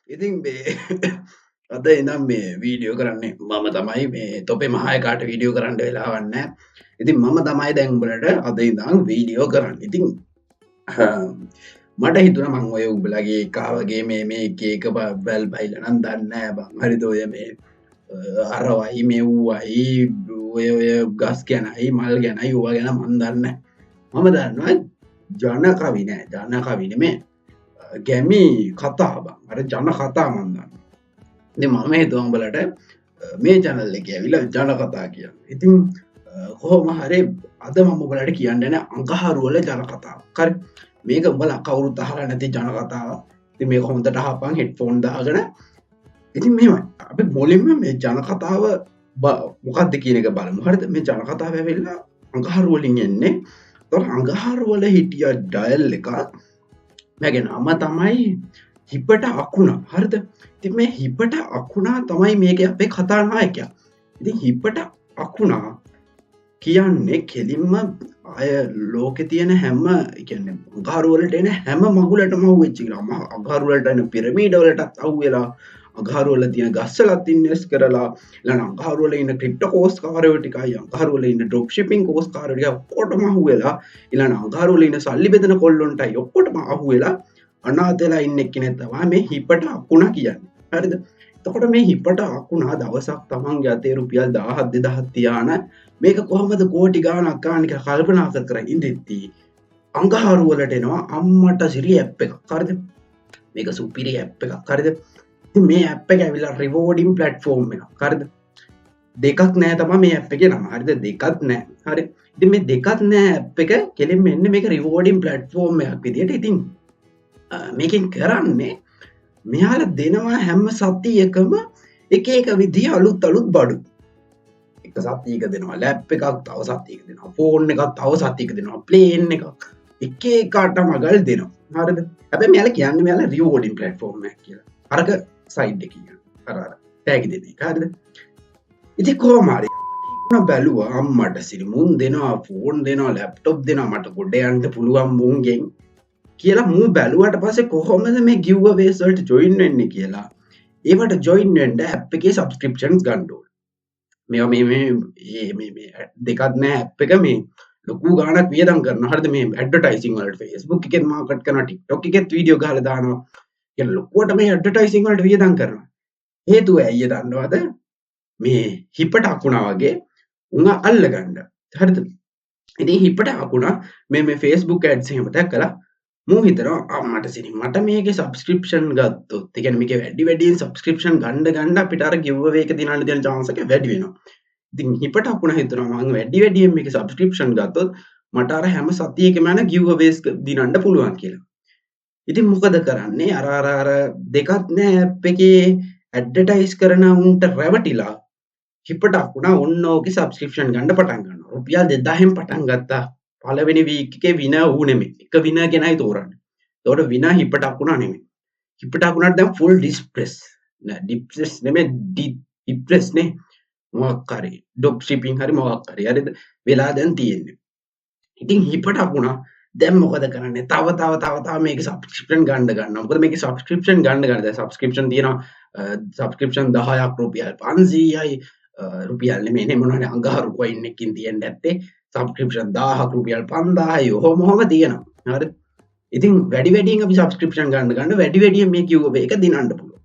ඉතින් මේ අද ඉඳන් මේ වීඩියෝ කරන්නේ මම තමයි මේ තොපේ මහායකාට වීඩියෝ කරන්න වෙලාවක් නැහැ. ඉතින් මම තමයි දැන් උඹලට අද ඉඳන් වීඩියෝ කරන්නේ. ඉතින් මට හිතුණා මම ඔය උඹලගේ කාවගේ මේ එක එක බැල් බයිලා නම් දන්නේ නැහැ බං. හරිද ඔය මේ අරවයි මෙව්වයි ඔය ගස් ගැනයි මල් ගැනයි ඕවා ගැන මම දන්නේ නැහැ. මම දන්නවා ජන කවි නෑ ජන කවි නෙමෙයි ගැමි කතා බං. අර ජන කතා මන් දන්නවා. ඉතින් මම හිතුවා උඹලට මේ channel එකේ ඇවිල්ලා ජන කතා කියන්න. ඉතින් කොහොම හරි අද මම උඹලට කියන්න යන අඟහරු වල ජන කතාවක්. හරි. මේක උඹලා කවුරුත් අහලා නැති ජන කතාවක්. ඉතින් මේක හොඳට අහපන් හෙඩ්ෆෝන් දාගෙන. ඉතින් මෙහෙමයි. අපි මුලින්ම මේ ජන කතාව මොකක්ද කියන එක බලමු. හරිද? මේ ජන කතාව ඇවිල්ලා අඟහරු වලින් එන්නේ. ඒතකොට අඟහරු වල හිටිය ඩයල් එකක් මගේ නම තමයි හිපට අකුණා. හරිද? ඉතින් මේ හිපට අකුණා තමයි මේකේ අපේ කතානායකයා. ඉතින් හිපට අකුණා කියන්නේ කෙලින්ම අය ලෝකේ තියෙන හැම කියන්නේ අඟහරු වලට එන හැම මගුලටම අහුවෙච්ච කෙනා. අඟහරු වලට එන පිරමීඩ වලටත් අහුවෙලා අඟහරු වල තියෙන ගස්වලත් ඉන්වෙස්ට් කරලා ඊළඟ අඟහරු වල ඉන්න ක්‍රිප්ටෝ කෝස් කාරයෝ ටිකයි අඟහරු වල ඉන්න ඩ්‍රොප් ෂිපින් කෝස් කාරයෝ ටික ඔක්කොටම අහුවෙලා ඊළඟ අඟහරු වල ඉන්න සල්ලි බෙදන කොල්ලොන්ටයි ඔක්කොටම අහුවෙලා අනාථ වෙලා ඉන්න එක්කෙනෙක් තමයි මේ හිපට අකුණා කියන්නේ. හරිද? එතකොට මේ හිපට අකුණා දවසක් තමන්ගේ අතේ රුපියල් 1000 2000 තියාන මේක කොහොමද කෝටි ගාණක් ගන්න කියලා කල්පනා කර ඉඳිද්දී අඟහරු වලට එනවා අම්මට සිරි ඇප් එකක්. හරිද? මේක සුපිරි ඇප් එකක්. හරිද? මේ ඇප් එක ඇවිල්ලා රිවෝඩින් ප්ලැට්ෆෝම් එකක්. හරිද? දෙකක් නෑ තමයි මේ ඇප් එකේ නම. හරිද? දෙකක් නෑ. හරි. ඉතින් මේ දෙකක් නෑ ඇප් එක කෙලින්ම එන්නේ මේක රිවෝඩින් ප්ලැට්ෆෝම් එකක් විදියට. ඉතින් මේකෙන් කරන්නේ මෙයාලා දෙනවා හැම සතියකම එක එක විදිහ අලුත් බඩු. එක සතියක දෙනවා ලැප් එකක්, තව සතියක දෙනවා ෆෝන් එකක්, තව සතියක දෙනවා ප්ලේන් එකක්. එක එකට මගල් දෙනවා. හරිද? හැබැයි මෙයාලා කියන්නේ මෙයාලා රිවෝඩින් ප්ලැට්ෆෝම් එකක් කියලා. අරක සයිඩ් එකේ කියන. අර ටැග් දෙන එක. හරිද? ඉතින් කොහොම හරි බැලුවා අම්මට සිරි මුන් දෙනවා, ෆෝන් දෙනවා, ලැප්ටොප් දෙනවා, මට ගොඩ යන්න පුළුවන් මුන්ගෙන් කියලා මූ බැලුවට පස්සේ කොහොමද මේ giveaways වලට join වෙන්නේ කියලා. ඒවට join වෙන්න app එකේ subscriptions ගන්න ඕනේ. මේවා මේ දෙකක් නෑ app එක මේ ලොකු ගාණක් වියදම් කරනවා. හරිද? මේ advertising වලට Facebook එකෙන් මාකට් කරනවා, TikTok එකෙත් වීඩියෝ ගහලා දානවා. කියන ලොකුවට මේ advertising වලට වියදම් කරනවා. හේතුව ඇයි දන්නවද? මේ හිපට අකුණා වගේ උංග අල්ල ගන්න. හරිද? ඉතින් හිපට අකුණා මේ Facebook ads එහෙම දැක්කලා මූ හිතනවා අම්මට සිරි මට මේකේ සබ්ස්ක්‍රිප්ෂන් ගත්තොත් ඒ කියන්නේ මේකේ වැඩියෙන් සබ්ස්ක්‍රිප්ෂන් ගන්න අපිට අර giveaway එක දිනන්න දෙන chance එක වැඩි වෙනවා. ඉතින් හිපට අකුණා හිතනවා මම වැඩියෙන් මේකේ සබ්ස්ක්‍රිප්ෂන් ගත්තොත් මට අර හැම සතියකම යන giveaways දිනන්න පුළුවන් කියලා. ඉතින් මොකද කරන්නේ අර දෙකක් නෑ ඇප් එකේ ඇඩ්වර්ටයිස් කරන උන්ට රැවටිලා හිපට අකුණා ඔන්න ඕකේ සබ්ස්ක්‍රිප්ෂන් ගන්න පටන් ගන්නවා. රුපියල් 2000න් පටන් ගත්තා. පළවෙනි වීක් එකේ විනර් ඌ නෙමෙයි. එක විනර් කෙනයි තෝරන්නේ. ඒතකොට විනර් හිපට අකුණා නෙමෙයි. හිපට අකුණාට දැන් ෆුල් ඩිස්ප්‍රෙස්. නෑ ඩිප්‍රෙස් නෙමෙයි ඩිප්‍රෙස් නේ. මොකක් හරි ඩොප් ෂිපින් හරි මොකක් හරි හරිද වෙලා දැන් තියෙන්නේ. ඉතින් හිපට අකුණා දැන් මොකද කරන්නේ? තව මේක සබ්ස්ක්‍රිප්ෂන් ගන්නවා. මොකද මේකේ සබ්ස්ක්‍රිප්ෂන් ගන්න දැන් සබ්ස්ක්‍රිප්ෂන් තියෙනවා සබ්ස්ක්‍රිප්ෂන් 10ක් රුපියල් 500යි රුපියල් නෙමෙයි මොනවද අඟහරු කොයින් එකකින් තියෙන්න ඇත්තේ සබ්ස්ක්‍රිප්ෂන් 1000ක් රුපියල් 5000යි ඔහොම තියෙනවා. හරිද? ඉතින් වැඩියෙන් අපි සබ්ස්ක්‍රිප්ෂන් ගන්න වැඩියෙන් මේ giveaway එක දිනන්න පුළුවන්.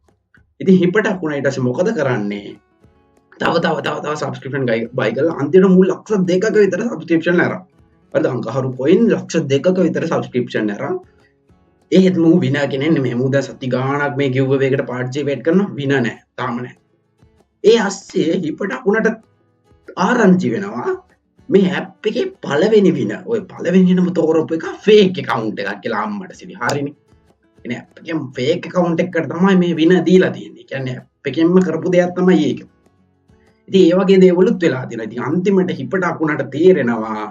ඉතින් හිපට අකුණා ඊට පස්සේ මොකද කරන්නේ? තව සබ්ස්ක්‍රිප්ෂන් බයි කරලා අන්තිමට මුල් ලක්ෂ 2ක විතර සබ්ස්ක්‍රිප්ෂන් අරන්. හරිද? අඟහරු කොයින් ලක්ෂ 2ක විතර සබ්ස්ක්‍රිප්ෂන් අරන් ඒත් මූ විනර් කෙනෙක් නෙමෙයි. මූ දැන් සති ගාණක් මේ giveaway එකට පාර්ටිසිපේට් කරනවා විනර් නෑ. තාම නෑ. ඒ අස්සේ හිපට අකුණට ආරංචි වෙනවා මේ ඇප් එකේ පළවෙනි විනර්. ඔය පළවෙනි නම තෝරපු එක ෆේක් account එකක් කියලා අම්මට සිරි. හරිනේ. එනේ ඇප් එකෙන් ෆේක් account එකකට තමයි මේ විනර් දීලා තියෙන්නේ. කියන්නේ ඇප් එකෙන්ම කරපු දෙයක් තමයි ඒක. ඉතින් ඒ වගේ දේවලුත් වෙලා තියෙනවා. ඉතින් අන්තිමට හිපට අකුණට තේරෙනවා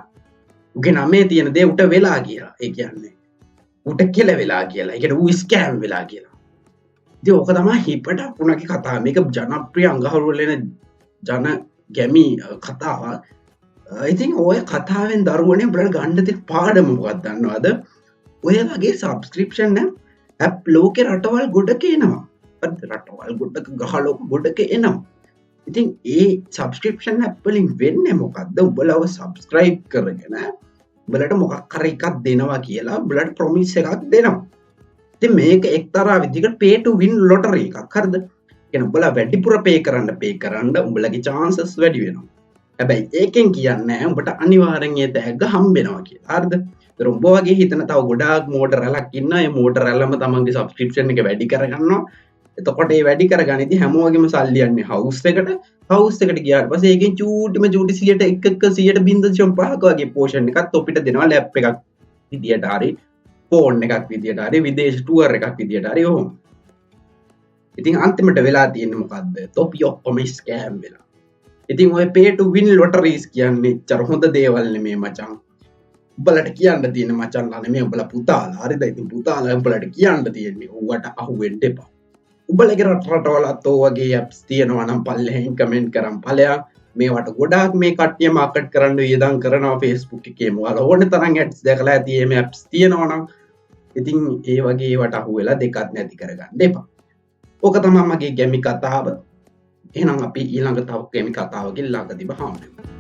උගේ නමේ තියෙන දේ උට වෙලා කියලා. ඒ කියන්නේ උට කියලා වෙලා කියලා. ඒ කියන්නේ ඌ ස්කෑම් වෙලා කියලා. ඉතින් ඕක තමයි හිපට අකුණගේ කතාව. මේක ජනප්‍රිය අඟහරු වල එන ජන ගැමි කතාවක්. ඉතින් ඔය කතාවෙන් දරුවනේ උඹලා ගන්න තියෙන පාඩම මොකක්ද දන්නවද? ඔය වගේ සබ්ස්ක්‍රිප්ෂන් ඇප් ලෝකේ රටවල් ගොඩක එනවා. රටවල් ගොඩක ග්‍රහලෝක ගොඩක එනවා. ඉතින් ඒ සබස්ක්‍රිප්ෂන් ඇප් වලින් වෙන්නේ මොකද්ද? උඹලව සබ්ස්ක්‍රයිබ් කරගෙන උඹලට මොකක් හරි එකක් දෙනවා කියලා උඹලට ප්‍රොමිස් එකක් දෙනවා. ඉතින් මේක එක්තරා විදිහකට pay to win lottery එකක්. හරිද? කියන උඹලා වැඩිපුර පේ කරන්න උඹලගේ chances වැඩි වෙනවා. හැබැයි ඒකෙන් කියන්නේ උඹට අනිවාර්යෙන් ඒ තෑග්ග හම්බෙනවා කියලා. හරිද? ඒතර උඹ වගේ හිතන තව ගොඩාක් මෝඩ රැලක් ඉන්නවා. ඒ මෝඩ රැල්ලම තමන්ගේ subscription එක වැඩි කරගන්නවා. එතකොට ඒ වැඩි කරගනිද්දි හැමෝගෙම සල්ලි යන්නේ house එකට. house එකට ගියාට පස්සේ ඒකෙන් චූටිම චූටි 1%, 1.05% වගේ portion එකක් තොපිට දෙනවා lap එකක් විදියට හරි phone එකක් විදියට හරි විදේශ tour එකක් විදියට හරි ඔහොම. ඉතින් අන්තිමට වෙලා තියෙන්නේ මොකද්ද? තොපි ඔක්කොම ස්කෑම් වෙලා. ඉතින් ඔය pay to win lotteries කියන්නේ චර හොඳ දේවල් නෙමේ මචං. උඹලට කියන්න තියෙන මචංලා නෙමේ උඹලා පුතාලා. හරිද? ඉතින් පුතාලා උඹලට කියන්න තියෙන්නේ ඌවට අහු වෙන්න එපා. උඹලගේ රටවලත් ඔය වගේ apps තියෙනවා නම් පල්ලෙහෙන් කමෙන්ට් කරන් ඵලයක්. මේවට ගොඩාක් මේ කට්ටිය මාකට් කරන්න වියදම් කරනවා Facebook එකේ. මොකද ඕන තරම් ads දැකලා ඇති මේ apps තියෙනවා නම් ඉතින් ඒ වගේ ඒවට අහු වෙලා දෙකක් නැති කරගන්න එපා. ඕක තමයි මගේ ගැමි කතාව. එහෙනම් අපි ඊළඟ තව ගැමි කතාවකින් ළඟදීම හම්බෙමු.